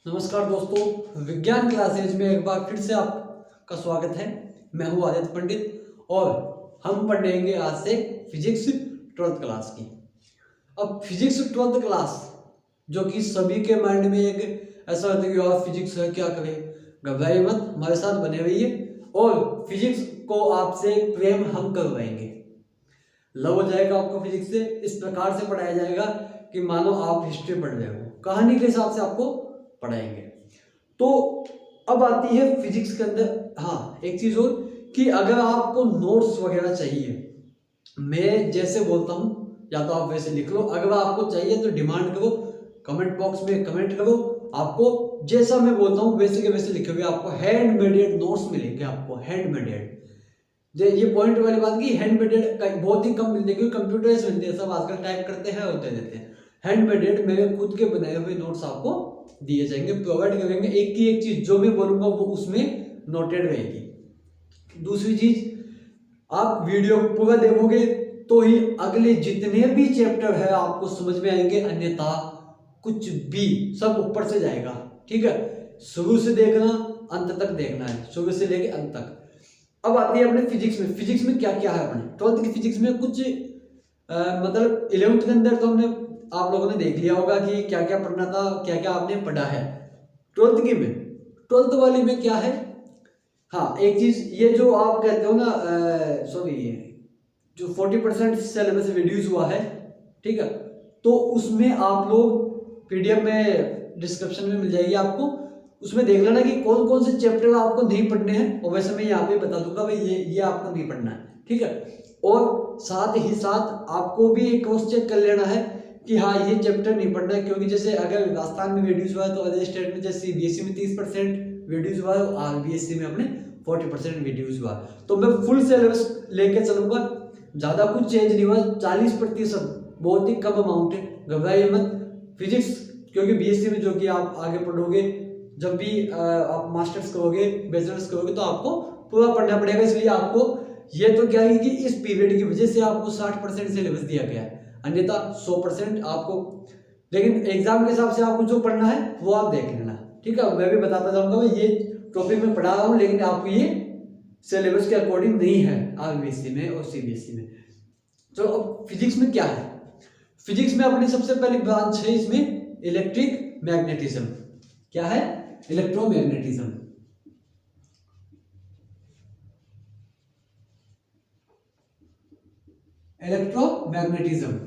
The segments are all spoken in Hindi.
नमस्कार दोस्तों, विज्ञान क्लासेज में एक बार फिर से आपका स्वागत है। मैं हूं आदित्य पंडित और हम पढ़ेंगे आज से फिजिक्स 12th क्लास की। अब फिजिक्स 12th क्लास जो कि सभी के माइंड में एक ऐसा होता है कि यार फिजिक्स है, क्या करें। घबराइए मत, हमारे साथ बने रहिए और फिजिक्स को आपसे प्रेम हम करवाएंगे। लव हो जाएगा आपको फिजिक्स से। इस प्रकार से पढ़ाया जाएगा कि मानो आप हिस्ट्री पढ़ रहे हो, कहानी के हिसाब से आपको पढ़ाएंगे। तो अब आती है फिजिक्स के अंदर, हाँ एक चीज और कि अगर आपको नोट्स वगैरह चाहिए, मैं जैसे बोलता हूं या तो आप वैसे लिख लो। अगर आपको चाहिए तो डिमांड करो, कमेंट बॉक्स में कमेंट करो। आपको जैसा मैं बोलता हूं वैसे के वैसे लिखोगे, आपको हैंड मेडेड नोट्स मिलेंगे। आपको हैंड मेडेड, ये पॉइंट वाली बात की हैंड मेडेड बहुत ही कम मिलते हैं क्योंकि कंप्यूटर्स मिलते हैं, सब आजकल टाइप करते हैं और दे देते हैं। हैंड मेडेड मेरे खुद के बनाए हुए नोट्स आपको दिए जाएंगे, प्रोवाइड करेंगे। एक की एक चीज जो मैं बोलूंगा वो उसमें नोटेड रहेगी। दूसरी चीज, आप वीडियो पूरा देखोगे तो ही अगले जितने भी चैप्टर है आपको समझ में आएंगे, अन्यथा कुछ भी सब ऊपर से जाएगा। ठीक है, शुरू से देखना, अंत तक देखना है, शुरू से लेके अंत तक। अब आती है अपने फिजिक्स में। फिजिक्स में क्या क्या है अपने 12th की फिजिक्स में कुछ मतलब 11th के अंदर तो हमने आप लोगों ने देख लिया होगा कि क्या क्या पढ़ना था, क्या क्या आपने पढ़ा है। 12th की में 12th वाली में क्या है, हाँ एक चीज, ये जो आप कहते हो ना, सॉरी जो 40% सिलेबस रिड्यूस हुआ है, ठीक है, तो उसमें आप लोग पीडीएफ में डिस्क्रिप्शन में मिल जाएगी आपको, उसमें देख लेना कि कौन कौन से चैप्टर आपको नहीं पढ़ने हैं। और वैसे मैं यहाँ पे बता दूंगा भाई ये आपको नहीं पढ़ना है, ठीक है। और साथ ही साथ आपको भी एक क्रॉस चेक कर लेना है कि हाँ ये चैप्टर नहीं पढ़ना है, क्योंकि जैसे अगर राजस्थान में रिड्यूस हुआ है तो अदर स्टेट में जैसे सीबीएसई में 30% रिड्यूस हुआ है और आरबीएसई में अपने 40% रिड्यूस हुआ। तो मैं फुल सिलेबस लेके चलूंगा, ज्यादा कुछ चेंज नहीं हुआ, 40% बहुत ही कम अमाउंट है, घबराइए मत। फिजिक्स क्योंकि बीएससी में जो कि आप आगे पढ़ोगे, जब भी आप मास्टर्स करोगे, बैचलर्स करोगे तो आपको पूरा पढ़ना पड़ेगा। इसलिए आपको ये तो क्या है कि इस पीरियड की वजह से आपको 60% सिलेबस दिया गया है, अन्यथा 100% आपको। लेकिन एग्जाम के हिसाब से आपको जो पढ़ना है वो आप देख लेना, ठीक है। मैं भी बताता जाऊंगा ये टॉपिक में पढ़ा रहा हूँ, लेकिन आपको ये सिलेबस के अकॉर्डिंग नहीं है आरबीएसई में और सीबीएसई में। तो अब फिजिक्स में क्या है, फिजिक्स में अपनी सबसे पहली ब्रांच है इसमें इलेक्ट्रिक मैग्नेटिज्म। क्या है? इलेक्ट्रोमैग्नेटिज्म। इलेक्ट्रोमैग्नेटिज्म,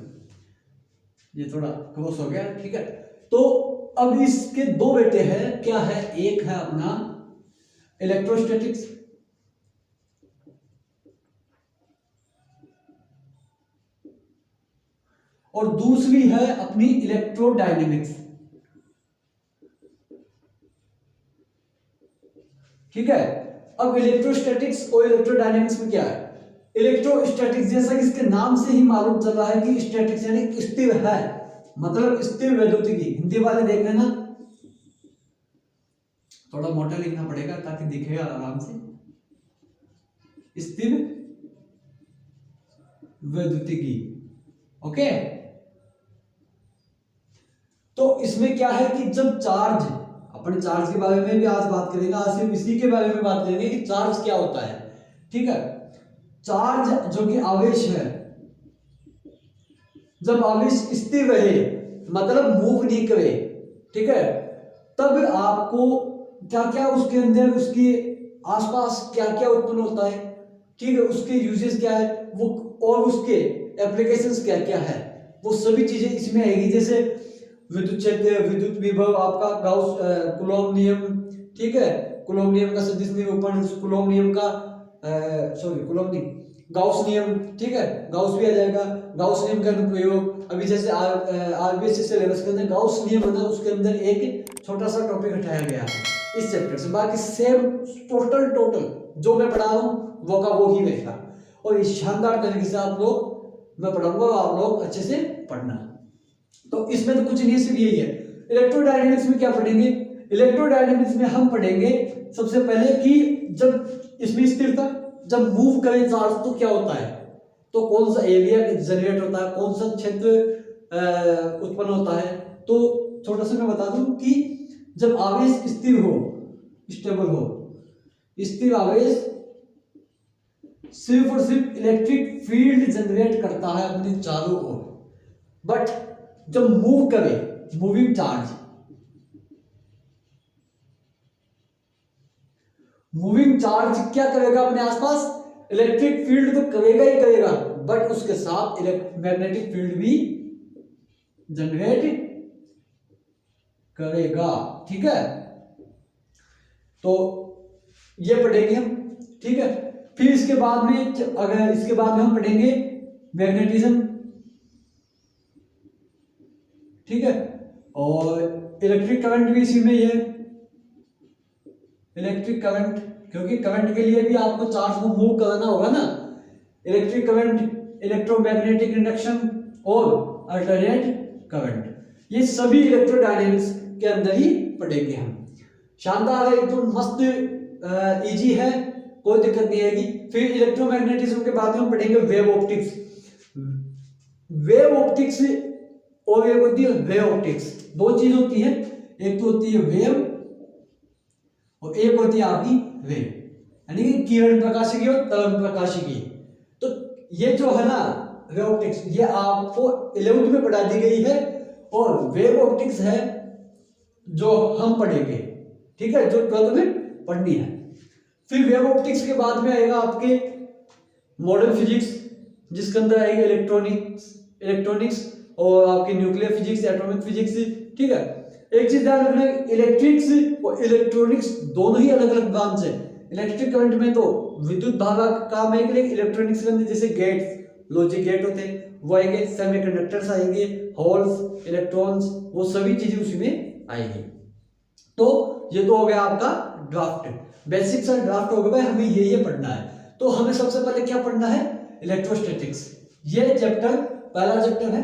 ये थोड़ा क्रॉस हो गया, ठीक है। तो अब इसके दो बेटे हैं, क्या है, एक है अपना इलेक्ट्रोस्टैटिक्स और दूसरी है अपनी इलेक्ट्रोडायनेमिक्स, ठीक है। अब इलेक्ट्रोस्टैटिक्स और इलेक्ट्रोडायनेमिक्स में क्या है, इलेक्ट्रोस्टैटिक्स जैसा कि इसके नाम से ही मालूम चल रहा है कि स्टैटिक्स यानी स्थिर है, मतलब स्थिर वैद्युतिकी। हिंदी वाले देख लेना, थोड़ा मोटा लिखना पड़ेगा ताकि दिखेगा आराम से, स्थिर वैद्युतिकी, ओके। तो इसमें क्या है कि जब चार्ज, अपने चार्ज के बारे में भी आज बात करेंगे, आज सिर्फ इसी के बारे में बात करेंगे कि चार्ज क्या होता है, ठीक है। चार्ज जो कि आवेश है, जब आवेश स्थिर रहे मतलब मूव नहीं करे, ठीक है, तब आपको क्या क्या उसके अंदर, उसके आसपास क्या क्या उत्पन्न होता है, ठीक है, उसके यूजेस क्या है वो, और उसके एप्लीकेशंस क्या क्या है, वो सभी चीजें इसमें आएगी। जैसे विद्युत क्षेत्र, विद्युत विभव, आपका गाउस कूलॉम नियम, ठीक है, कूलॉम नियम का सदिश निरूपण, कूलॉम नियम का सॉरी कूलॉम नहीं, गाउस नियम, ठीक है, गाउस भी आ जाएगा, गाउस नियम का अनुप्रयोग। अभी जैसे आरबीएससी सिलेबस के अंदर गाउस नियम है ना, उसके अंदर एक छोटा सा टॉपिक हटाया गया है इस चैप्टर से, बाकी सेम टोटल जो मैं पढ़ा रहा हूँ वो का वो ही रहेगा। और इस शानदार तरीके से आप लोग, मैं पढ़ाऊंगा, आप लोग अच्छे से पढ़ना। तो इसमें तो कुछ नहीं, सिर्फ यही है। इलेक्ट्रोडायनेमिक्स में क्या पढ़ेंगे, इलेक्ट्रोडायनेमिक्स में हम पढ़ेंगे सबसे पहले कि जब इसमें स्थिरता, जब मूव करे चार्ज तो क्या होता है, तो कौन सा एरिया जनरेट होता है, कौन सा क्षेत्र उत्पन्न होता है। तो छोटा सा मैं बता दूं कि जब आवेश स्थिर हो, स्टेबल हो, स्थिर आवेश सिर्फ और सिर्फ इलेक्ट्रिक फील्ड जनरेट करता है अपने चारों ओर। बट जब मूव करे, मूविंग चार्ज, मूविंग चार्ज क्या करेगा अपने आसपास? इलेक्ट्रिक फील्ड तो करेगा ही करेगा, बट उसके साथ मैग्नेटिक फील्ड भी जनरेट करेगा। ठीक है, तो ये पढ़ेंगे हम। ठीक है, फिर इसके बाद में, अगर इसके बाद में हम पढ़ेंगे मैग्नेटिज्म। ठीक है, और इलेक्ट्रिक करंट भी इसी में ही है। इलेक्ट्रिक करंट, क्योंकि करंट के लिए भी आपको चार्ज को मूव करना होगा ना। इलेक्ट्रिक करंट, इलेक्ट्रोमैग्नेटिक इंडक्शन और अल्टरनेट करंट, ये सभी इलेक्ट्रोडायनेमिक्स के अंदर ही पढ़ेंगे हम। शानदार है, एकदम मस्त, इजी है, कोई दिक्कत नहीं आएगी। फिर इलेक्ट्रोमैग्नेटिज्म के बाद में हम पढ़ेंगे वेव ऑप्टिक्स। वेव ऑप्टिक्स और एक होती है वेव ऑप्टिक्स। दो चीज होती है, एक तो होती है वेव और एक होती है आपकी वेव, यानी कि किरण प्रकाशिकी और तरंग प्रकाशिकी। तो ये जो है ना वेव ऑप्टिक्स, ये आपको 11th में पढ़ा दी गई है, और वेव ऑप्टिक्स है जो हम पढ़ेंगे। ठीक है, जो 12th में पढ़नी है। फिर वेव ऑप्टिक्स के बाद में आएगा आपके मॉडर्न फिजिक्स, जिसके अंदर आएगी इलेक्ट्रॉनिक्स और आपकी न्यूक्लियर फिजिक्स, एटॉमिक फिजिक्स। ठीक है, एक चीज ध्यान रखना, इलेक्ट्रिक्स और इलेक्ट्रॉनिक्स दोनों ही अलग अलग ब्रांच है। इलेक्ट्रिक करंट में तो विद्युत धारा का काम है, इलेक्ट्रॉनिक्स के अंदर जैसे गेट्स, लॉजिक गेट होते हैं वो आएंगे, सेमीकंडक्टर्स आएंगे, होल्स, इलेक्ट्रॉन्स, वो सभी चीजें उसी में आएंगी। तो ये तो हो गया आपका ड्राफ्ट, बेसिक सा ड्राफ्ट हो गया भाई, हमें ये पढ़ना है। तो हमें सबसे पहले क्या पढ़ना है? इलेक्ट्रोस्टैटिक्स। ये चैप्टर पहला चैप्टर है,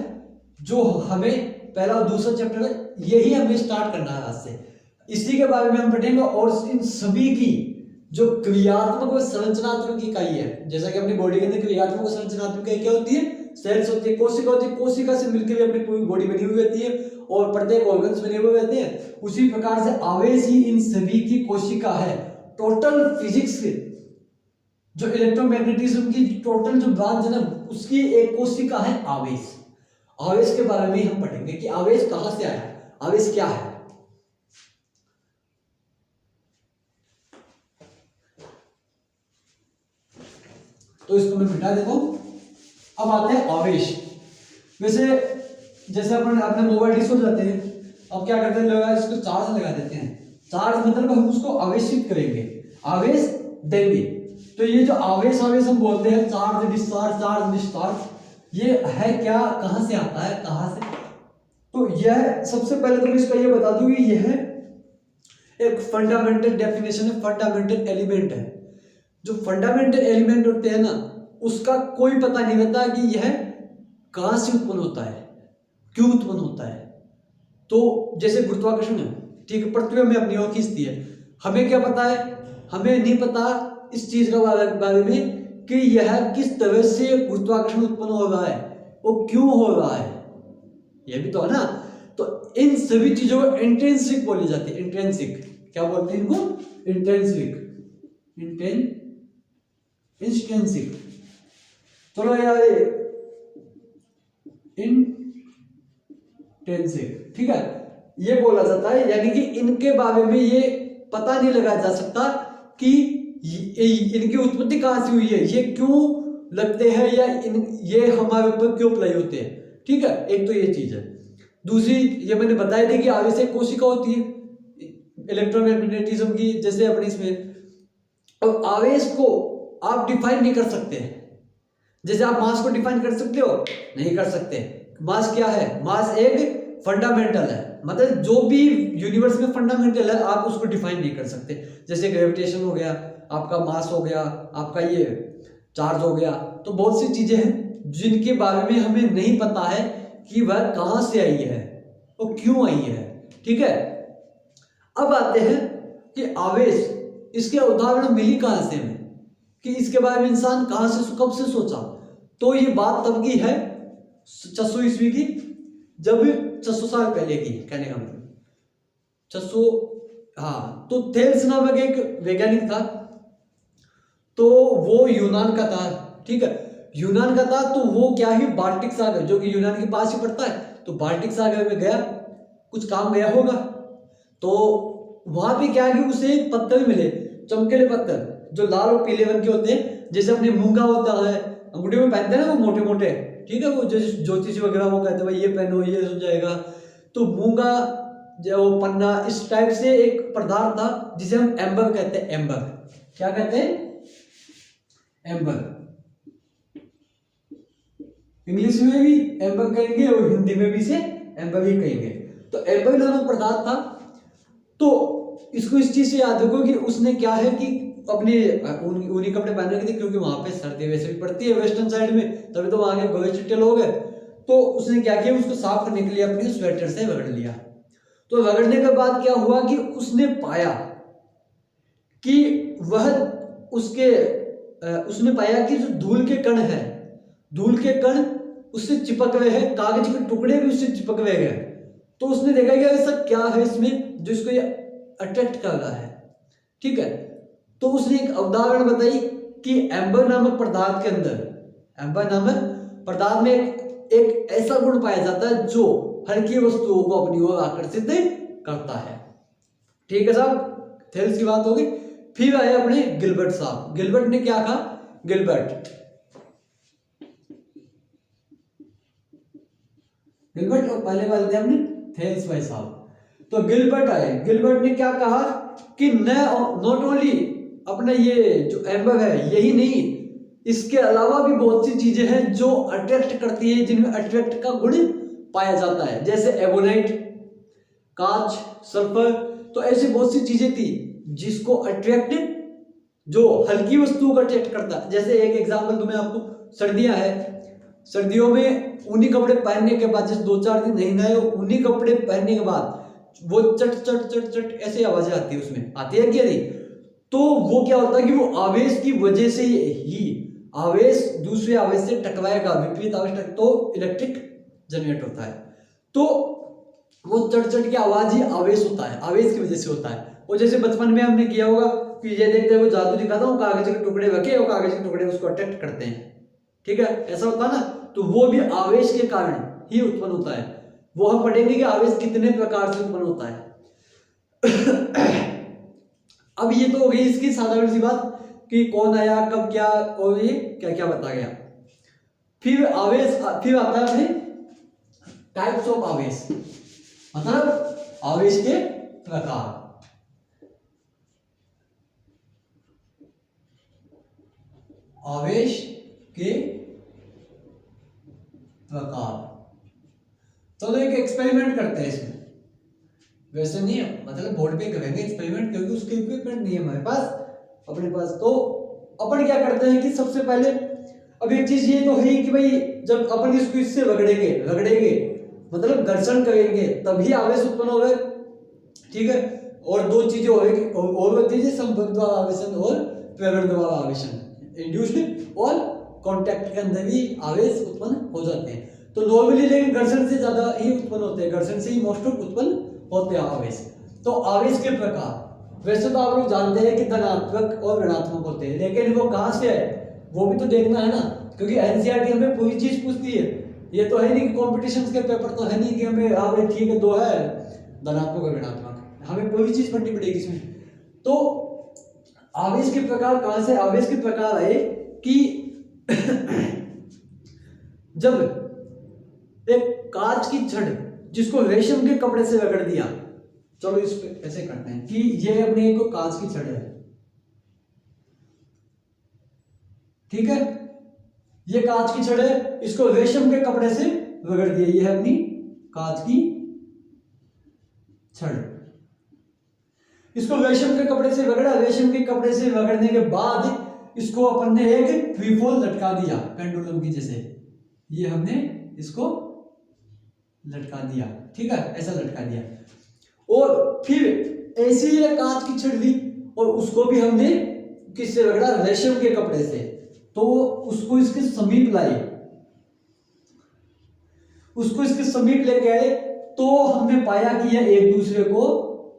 जो हमें पहला और दूसरा चैप्टर है, यही हमें स्टार्ट करना है आज से। इसी के बारे में हम पढ़ेंगे, और इन सभी की जो क्रियात्मक और संरचनात्मक इकाई है, जैसा कि अपनी बॉडी के अंदर क्रियात्मक और संरचनात्मक इकाई क्या होती है? सेल्स होती है, कोशिका होती है, कोशिका से मिलकर भी अपनी पूरी बॉडी बनी हुई रहती है, और प्रत्येक ऑर्गन्स बने हुए रहते हैं। उसी प्रकार से आवेश ही इन सभी की कोशिका है। टोटल फिजिक्स, जो इलेक्ट्रोमैग्नेटिज्म की टोटल जो ब्रांच है ना, उसकी एक कोशिका है आवेश। आवेश के बारे में हम पढ़ेंगे कि आवेश कहां से आया, आवेश क्या है। तो इसको मैं मिटा देता हूं। अब आते हैं आवेश। वैसे जैसे अपन अपने मोबाइल डिश हो जाते हैं, अब क्या करते हैं, इसको चार्ज लगा देते हैं। चार्ज मतलब हम उसको आवेशित करेंगे, आवेश देंगे। तो ये जो आवेश हम बोलते हैं, चार्ज डिस्चार्ज, ये है क्या, कहां से आता है, कहां से? तो यह सबसे पहले तो मैं इसका ये बता दूं कि यह एक फंडामेंटल डेफिनेशन है, फंडामेंटल एलिमेंट है। जो फंडामेंटल एलिमेंट होते हैं ना, उसका कोई पता नहीं रहता कि यह कहां से उत्पन्न होता है, क्यों उत्पन्न होता है। तो जैसे गुरुत्वाकर्षण है, ठीक है, पृथ्वी में अपनी ओर खींचती है, हमें क्या पता है? हमें नहीं पता इस चीज का बारे में कि यह किस तरह से गुरुत्वाकर्षण उत्पन्न हो रहा है, वो क्यों हो रहा है, यह भी तो है ना। तो इन सभी चीजों को इंट्रिंसिक बोली जाती है। इंट्रिंसिक क्या बोलते हैं इनको? Intrinsic, intrinsic. चलो यार, इंट्रिंसिक, ठीक है, ये बोला जाता है, यानी कि इनके बारे में ये पता नहीं लगाया जा सकता कि इनकी उत्पत्ति कहां से हुई है, ये क्यों लगते हैं, या ये हमारे ऊपर क्यों अप्लाई होते हैं। ठीक है, एक तो ये चीज है। दूसरी ये मैंने बताई थी कि आवेश एक कोशिका होती है इलेक्ट्रोमैग्नेटिज्म की, जैसे अपने इसमें। और आवेश को आप डिफाइन नहीं कर सकते, जैसे आप मास को डिफाइन कर सकते हो, नहीं कर सकते। मास क्या है? मास एक फंडामेंटल है, मतलब जो भी यूनिवर्स में फंडामेंटल है आप उसको डिफाइन नहीं कर सकते। जैसे ग्रेविटेशन हो गया, आपका मास हो गया, आपका ये चार्ज हो गया। तो बहुत सी चीजें हैं जिनके बारे में हमें नहीं पता है कि वह कहां से आई है और क्यों आई है। ठीक है, अब आते हैं कि आवेश, इसके उदाहरण मिली कहां से हमें, कि इसके बारे में इंसान कहां से, कब से सोचा। तो ये बात तब की है 600 ईस्वी की, जब 600 साल पहले की, कहने का मतलब। 600, हाँ। तो थेल्स नामक एक वैज्ञानिक था, तो वो यूनान का था, ठीक है, यूनान का था। तो वो क्या ही बाल्टिक सागर, जो कि यूनान के पास ही पड़ता है, तो बाल्टिक सागर में गया, कुछ काम गया होगा। तो वहां पे क्या है कि उसे पत्थर मिले, चमकीले पत्थर जो लाल और पीले रंग के होते हैं, जैसे अपने मूंगा होता है, अंगूठे में पहनते हैं ना वो मोटे मोटे, ठीक है, वो जो ज्योतिषी वगैरह वो कहते हैं भाई ये पहनो ये हो जाएगा। तो मूंगा जो पन्ना, इस टाइप से एक पदार्थ था जिसे हम एम्बर कहते हैं। एम्बर, क्या कहते हैं? एम्बर। इंग्लिश में भी एम्बर कहेंगे और हिंदी में भी इसे एम्बर ही कहेंगे। तो एम्बर नामक पदार्थ था। तो इसको इस चीज से याद रखो कि उसने क्या है कि अपने ऊनी कपड़े पहने थे, क्योंकि वहां पे सर्दी वैसे भी पड़ती है वेस्टर्न साइड में, तभी तो वहां के गोरे चिट्टे लोग हैं। तो उसने क्या किया, उसको साफ करने के लिए अपने स्वेटर से रगड़ लिया। तो रगड़ने के बाद क्या हुआ कि उसने पाया कि वह उसने पाया कि जो धूल के कण है, धूल के कण उससे चिपक रहे हैं, कागज के टुकड़े भी उससे चिपक रहे हैं। तो उसने देखा कि ऐसा क्या है इसमें जो इसको ये अट्रैक्ट कर रहा है, ठीक है। तो उसने एक अवधारणा बताई कि एम्बर नामक पदार्थ के अंदर, एम्बर नामक पदार्थ में एक ऐसा गुण पाया जाता है जो हल्की वस्तुओं को अपनी ओर आकर्षित करता है, ठीक है साहब। थेल्स की बात होगी। फिर आए अपने गिलबर्ट साहब। गिलबर्ट ने क्या कहा? गिलबर्ट और पहले वाले थे अपने थेल्स भाई साहब। तो गिलबर्ट आए। गिलबर्ट ने क्या कहा कि नॉट ओनली अपना ये जो एम्बर है यही नहीं, इसके अलावा भी बहुत सी चीजें हैं जो अट्रैक्ट करती है, जिनमें अट्रैक्ट का गुण पाया जाता है, जैसे एबोनाइट, कांच, सल्फर। तो ऐसी बहुत सी चीजें थी जिसको अट्रैक्ट, जो हल्की वस्तुओं को अट्रैक्ट करता है। जैसे एक एग्जांपल दूं मैं आपको, सर्दियां है, सर्दियों में ऊनी कपड़े पहनने के बाद, जैसे 2-4 दिन नहीं नए ऊनी कपड़े पहनने के बाद वो चट चट चट चट ऐसी आवाजें आती है, उसमें आती है क्या नहीं? तो वो क्या होता है कि वो आवेश की वजह से ही, आवेश दूसरे आवेश से टकराएगा, विपरीत आवेश तो इलेक्ट्रिक जनरेट होता है। तो वो चट चट की आवाज ही आवेश होता है, आवेश की वजह से होता है। और जैसे बचपन में हमने किया होगा कि ये देखते हैं वो जादू दिखाता हूँ, कागज के टुकड़े रखे और कागज के टुकड़े उसको अट्रैक्ट करते हैं, ठीक है, ऐसा होता है ना। तो वो भी आवेश के कारण ही उत्पन्न होता है। वो हम पढ़ेंगे कि आवेश कितने प्रकार से उत्पन्न होता है। अब ये तो हो गई इसकी साधारण सी बात कि कौन आया, कब, क्या और ये क्या क्या बता गया। फिर आता है टाइप्स ऑफ आवेश, मतलब आवेश के प्रकार। आवेश के प्रकार। चलो एक एक्सपेरिमेंट करते हैं इसमें, वैसे नहीं है, मतलब बोर्ड पे करेंगे एक्सपेरिमेंट, क्योंकि उसके इक्विपमेंट नहीं है हमारे पास, अपने पास। तो अपन क्या करते हैं कि सबसे पहले, अब एक चीज ये तो है कि भाई जब अपन इसको इससे रगड़ेंगे मतलब घर्षण करेंगे तभी आवेश उत्पन्न होगा, ठीक है। और दो चीजें होती है, संपर्क द्वारा आवेशन और प्रेरण द्वारा आवेशन, इंड्यूस्ड और कॉन्टैक्ट के अंदर भी आवेश उत्पन्न हो जाते हैं। तो नॉर्मली लेकिन घर्षण से ज्यादा ही उत्पन्न होते हैं, घर्षण से ही मोस्ट ऑफ उत्पन्न होते हैं आवेश। तो आवेश के प्रकार, वैसे तो आप लोग जानते हैं कि धनात्मक और ऋणात्मक होते हैं, लेकिन वो कहां से है वो भी तो देखना है ना, क्योंकि एनसीईआरटी हमें पूरी चीज पूछती है। ये तो है नहीं कि कॉम्पिटिशन के पेपर तो है नहीं कि हमें भाई ठीक है दो है धनात्मक और ऋणात्मक, हमें पूरी चीज पढ़नी पड़ेगी इसमें। तो आवेश के प्रकार कहां से? आवेश के प्रकार आए कि जब एक कांच की छड़ जिसको रेशम के कपड़े से रगड़ दिया, चलो इस पे ऐसे करते हैं कि ये अपने को कांच की छड़ है, ठीक है, ये कांच की छड़ है, इसको रेशम के कपड़े से रगड़ दिया, ये है अपनी कांच की छड़। इसको रेशम के कपड़े से रगड़ा, रेशम के कपड़े से रगड़ने के बाद इसको अपन ने एक ट्रीफोल लटका दिया पेंडुलम की जैसे, ये हमने इसको लटका दिया, ठीक है, ऐसा लटका दिया। और फिर ऐसी ही कांच की छड़ ली और उसको भी हमने किससे रगड़ा? रेशम के कपड़े से। तो उसको इसके समीप लाए, उसको इसके समीप लेके आए, तो हमने पाया कि यह एक दूसरे को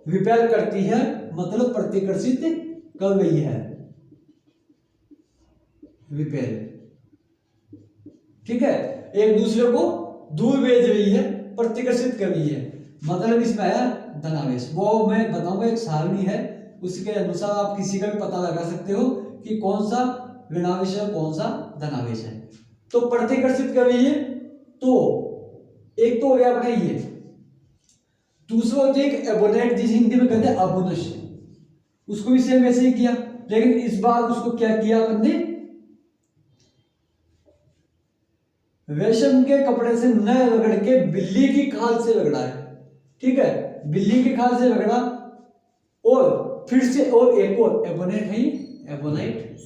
रिपेल करती है, मतलब प्रतिकर्षित कर रही है, रिपेल। ठीक है, एक दूसरे को दूर भेज रही है, प्रतिकर्षित कर रही है, मतलब इसमें आया धनावेश। वो मैं बताऊंगा, एक सारणी है, उसके अनुसार आप किसी का भी पता लगा सकते हो कि कौन सा ऋणावेश है कौन सा धनावेश है। तो प्रतिकर्षित कर रही है, तो एक तो हो गया अपना ये, दूसरा होता है एक एबोनेट, जिसे हिंदी में कहते हैं अबुनश, उसको भी सेम वैसे ही किया, लेकिन इस बार उसको क्या किया अपन ने, रेशम के कपड़े से न रगड़ के बिल्ली की खाल से रगड़ा है। ठीक है, बिल्ली की खाल से रगड़ा, और फिर से और एक और एबोनेट है, एबोनाइट,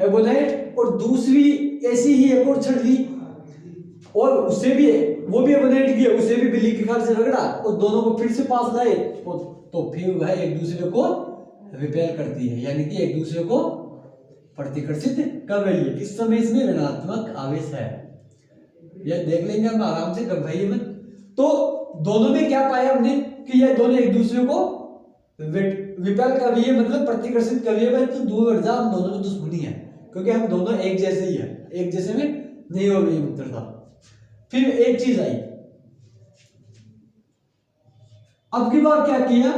एबोनाइट, और दूसरी ऐसी ही एक और छड़ ली, और उससे भी वो भी एबोनेट किया, उसे भी बिल्ली की खाल से रगड़ा, और दोनों को फिर से पास लाए, तो फिर वह एक दूसरे को रिपेल करती है, यानी कि एक दूसरे को प्रतिकर्षित कर रही है। किस समय इसमें ऋणात्मक आवेश है, यह देख लेंगे हम आराम से, घबराइए मत। तो दोनों में क्या पाया हमने कि ये दोनों एक दूसरे को रिपेल कर रही है, मतलब प्रतिकर्षित कर रही है। भाई तो दूर हट जा, हम दोनों में दुश्मनी है, क्योंकि हम दोनों एक जैसे ही है, एक जैसे में नहीं हो रही मित्रता। फिर एक चीज आई, अब की बार क्या किया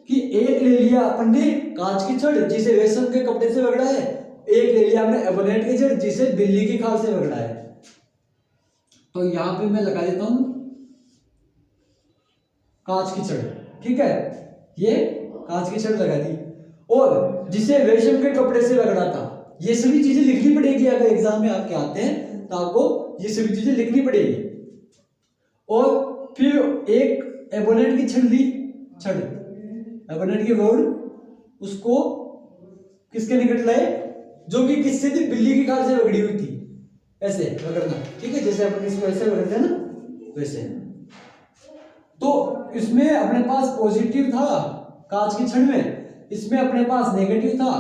कि एक ले लिया अपन ने कांच की छड़, जिसे रेशम के कपड़े से रगड़ा है, एक ले लिया हमने एबोनेट की छड़, जिसे बिल्ली की खाल से रगड़ा है। तो यहां पे मैं लगा देता हूं कांच की छड़। ठीक है, ये कांच की छड़ लगा दी, और जिसे रेशम के कपड़े से रगड़ा था, ये सभी चीजें लिखनी पड़ेगी, अगर एग्जाम में आपके आते हैं तो आपको ये सभी चीजें लिखनी पड़ेगी। और फिर एक एबोनेट की छड़ ली, छड़ एबोनेट की रोड, उसको किसके निकट लाए, जो कि किससे थी, बिल्ली की खाल से रगड़ी हुई थी, ऐसे रगड़ना। ठीक है, जैसे अपन इसको ऐसे रगड़ते हैं ना, वैसे। तो इसमें अपने पास पॉजिटिव था कांच की छड़ में, इसमें अपने पास नेगेटिव था।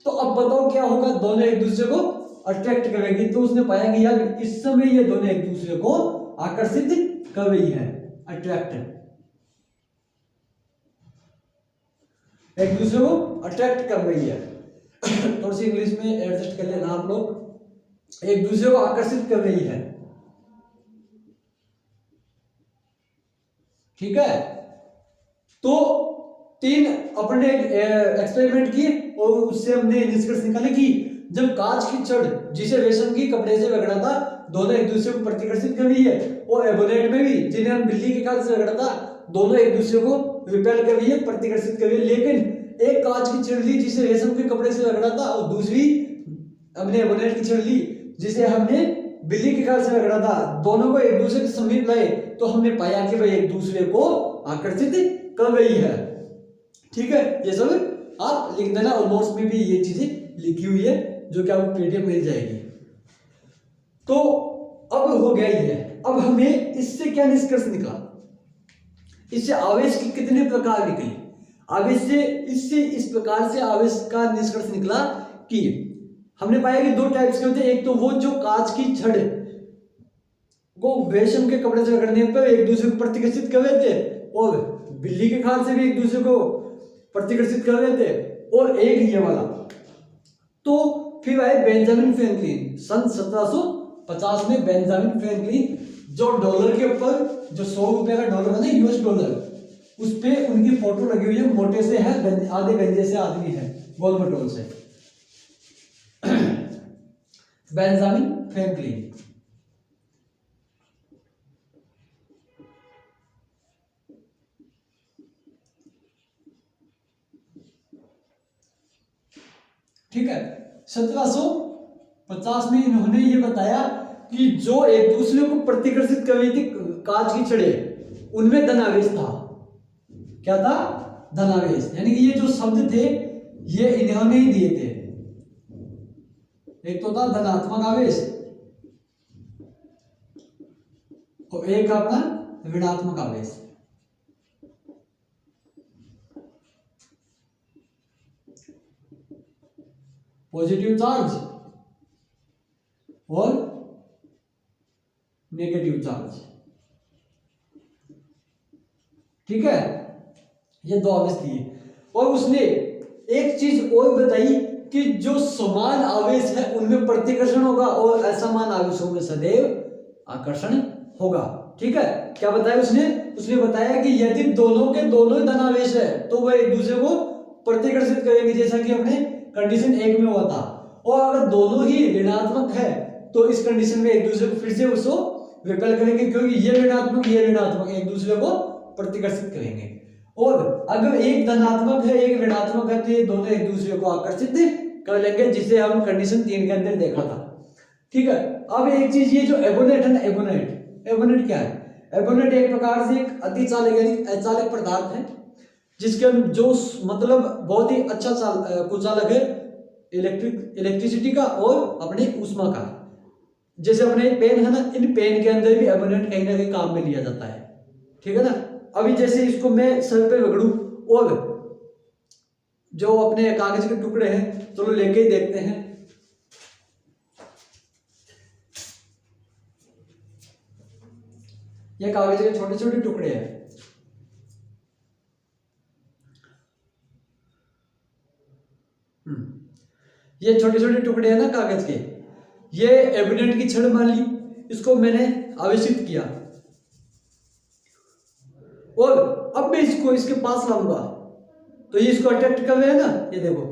तो अब बताओ क्या होगा, दोनों एक दूसरे को अट्रैक्ट करेंगी। तो उसने पाया कि यार इस समय ये दोनों एक दूसरे को आकर्षित कर रही है, अट्रैक्ट, एक दूसरे को अट्रैक्ट कर रही है। थोड़ी सी इंग्लिश में एडजस्ट कर लेना आप लोग, एक दूसरे को आकर्षित कर रही है। ठीक है, तो तीन अपने एक्सपेरिमेंट किए, और उससे हमने निष्कर्ष निकाले कि जब कांच की छड़, जिसे रेशम की कपड़े से रगड़ा था, दोनों एक दूसरे को प्रतिकर्षित कर रही है, और एबोनेट में भी, जिन्हें हम बिल्ली की खाल से रगड़ा था, दोनों एक दूसरे को रिपेल कर रही है, प्रतिकर्षित कर रही है। लेकिन एक कांच की छड़ ली जिसे रेशम के कपड़े से रगड़ा था, और दूसरी हमने एबोनेट की छड़ ली जिसे हमने बिल्ली की खाल से रगड़ा था, दोनों को एक दूसरे के समीप लाए, तो हमने पाया कि भाई एक दूसरे को आकर्षित कर रही है। ठीक है, ये सब आप लिख देना, और नोट्स में भी ये चीजें लिखी हुई है, जो कि आपको पीडीएफ मिल जाएगी। तो अब हो गया ये, अब हमें इससे क्या निष्कर्ष निकला, इससे आवेश के कितने प्रकार निकले। आवेश से, इससे इस प्रकार से आवेश का निष्कर्ष निकला कि हमने पाया कि दो टाइप्स के होते हैं, एक तो वो जो कांच की छड़ को रेशम के कपड़े से रगड़ने पर एक दूसरे को प्रतिकर्षित कर रहे थे, और बिल्ली के खाल से भी एक दूसरे को प्रतिकर्षित कर रहे थे, और एक ये वाला। तो फिर आए बेंजामिन फ्रैंकलिन, सन 1750 में बेंजामिन फ्रैंकलिन, जो डॉलर के ऊपर, जो 100 रुपए का डॉलर है ना, यूएस डॉलर, उस पे उनकी फोटो लगी हुई है, मोटे से है, आधे गंजे से आदमी है, गोल मटोल से। Benjamin Franklin. ठीक है, 1750 में इन्होंने ये बताया कि जो एक दूसरे को प्रतिकर्षित कर रही थी कांच की छड़े, उनमें धनावेश था। क्या था? धनावेश। यानी कि ये जो शब्द थे ये इन्होंने ही दिए थे। एक तो था धनात्मक आवेश और एक अपना ऋणात्मक आवेश। पॉजिटिव चार्ज और नेगेटिव चार्ज। ठीक है, ये दो आवेश दिए। और उसने एक चीज और बताई कि जो समान आवेश है उनमें प्रतिकर्षण होगा और असमान आवेशों में सदैव आकर्षण होगा। ठीक है, क्या बताया उसने? उसने बताया कि यदि दोनों के दोनों धन आवेश है तो वह एक दूसरे को प्रतिकर्षित करेंगे, जैसा कि अपने कंडीशन 1 में हुआ था। और अगर दोनों ही ऋणात्मक है तो इस कंडीशन में एक दूसरे को फिर से उसको विकल करेंगे, क्योंकि ये ऋणात्मक एक दूसरे को प्रतिकर्षित करेंगे। और अगर एक धनात्मक है एक ऋणात्मक है तो ये दोनों एक दूसरे को आकर्षित कर लेंगे, जिसे हम कंडीशन 3 के अंदर देखा था। ठीक है, अब एक चीज ये जो एबोनेट है ना, एबोनेट क्या है? एबोनेट एक प्रकार से एक अतिचालक यानी अचालक पदार्थ है, जिसके जो मतलब बहुत ही अच्छा कुचालक है इलेक्ट्रिसिटी का और अपने ऊष्मा का। जैसे अपने पेन है ना, इन पेन के अंदर भी एबोनेट कहीं ना कहीं काम में लिया जाता है। ठीक है ना, अभी जैसे इसको मैं सर पे रगड़ूं और जो अपने कागज के टुकड़े हैं चलो लेके ही देखते हैं। ये कागज के छोटे छोटे टुकड़े हैं। ये छोटे छोटे टुकड़े हैं ना कागज के, ये एबोनेट की छड़ मान ली, इसको मैंने आवेशित किया और अब मैं इसको इसके पास लाऊंगा तो ये इसको अट्रैक्ट कर रहे हैं ना। ये देखो,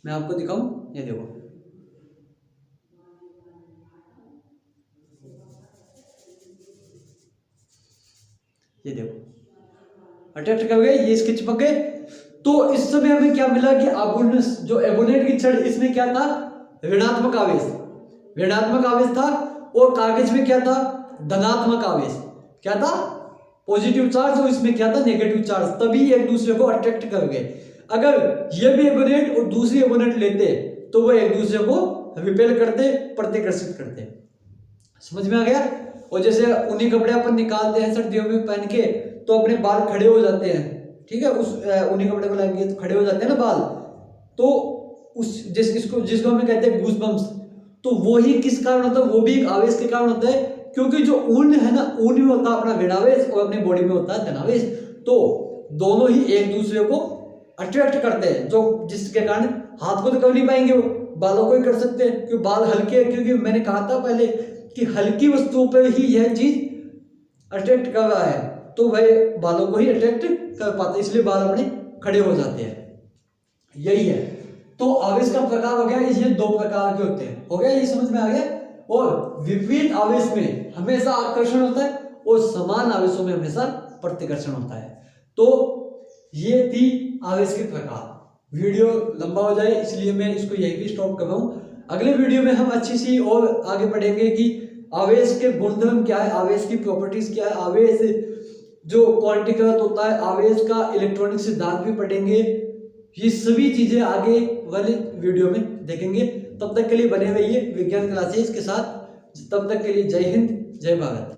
मैं आपको दिखाऊं, ये देखो, ये देखो अट्रैक्ट कर गए, ये इसके चिपक गए। तो इस समय हमें क्या मिला कि जो एबोनेट की छड़ इसमें क्या था? ऋणात्मक आवेश था और कागज में क्या था? धनात्मक आवेश। क्या था? पॉजिटिव चार्ज, और इसमें क्या था? Negative charge. तभी एक दूसरे को अट्रैक्ट कर गए। अगर ये भी एबोनेट और दूसरी एबोनेट लेते तो वो एक दूसरे को रिपेल करते, प्रतिकर्षित करते। समझ में आ गया? और जैसे ऊनी कपड़े अपन निकालते हैं सर्दियों में पहन के तो अपने बाल खड़े हो जाते हैं। ठीक है, उस ऊनी कपड़े को लगाएंगे तो खड़े हो जाते हैं ना बाल। तो उस जिसको हमें कहते हैं गूज बम्स, तो वो ही किस कारण होता है? वो भी एक आवेश के कारण होता है, क्योंकि जो ऊन है ना, ऊन में होता है अपना ऋणावेश और अपनी बॉडी में होता है धनावेश। तो दोनों ही एक दूसरे को अट्रैक्ट करते हैं, जो जिसके कारण हाथ को तो कर नहीं पाएंगे, वो बालों को ही कर सकते हैं क्योंकि बाल हल्के हैं। क्योंकि मैंने कहा था पहले कि हल्की वस्तुओं पर ही यह चीज अट्रैक्ट कर रहा है, तो वह बालों को ही अट्रैक्ट कर पाते हैं, इसलिए बाल अपने खड़े हो जाते हैं। यही है। तो आवेश का प्रकार हो गया, ये दो प्रकार के होते हैं। हो गया, ये समझ में आ गया? और विपरीत आवेश में हमेशा आकर्षण होता है और समान आवेशों में हमेशा प्रतिकर्षण होता है। तो ये थी आवेश के प्रकार। वीडियो लंबा हो जाए इसलिए मैं इसको यहीं पे स्टॉप कर रहा हूं। अगले वीडियो में हम अच्छी सी और आगे बढ़ेंगे कि आवेश के गुणधर्म क्या है, आवेश की प्रॉपर्टीज क्या है, आवेश जो क्वांटीकृत होता है, आवेश का इलेक्ट्रॉनिक सिद्धांत भी पढ़ेंगे। ये सभी चीजें आगे वाले वीडियो में देखेंगे। तब तक के लिए बने रहिए विज्ञान क्लासेस के साथ। तब तक के लिए जय हिंद, जय भारत।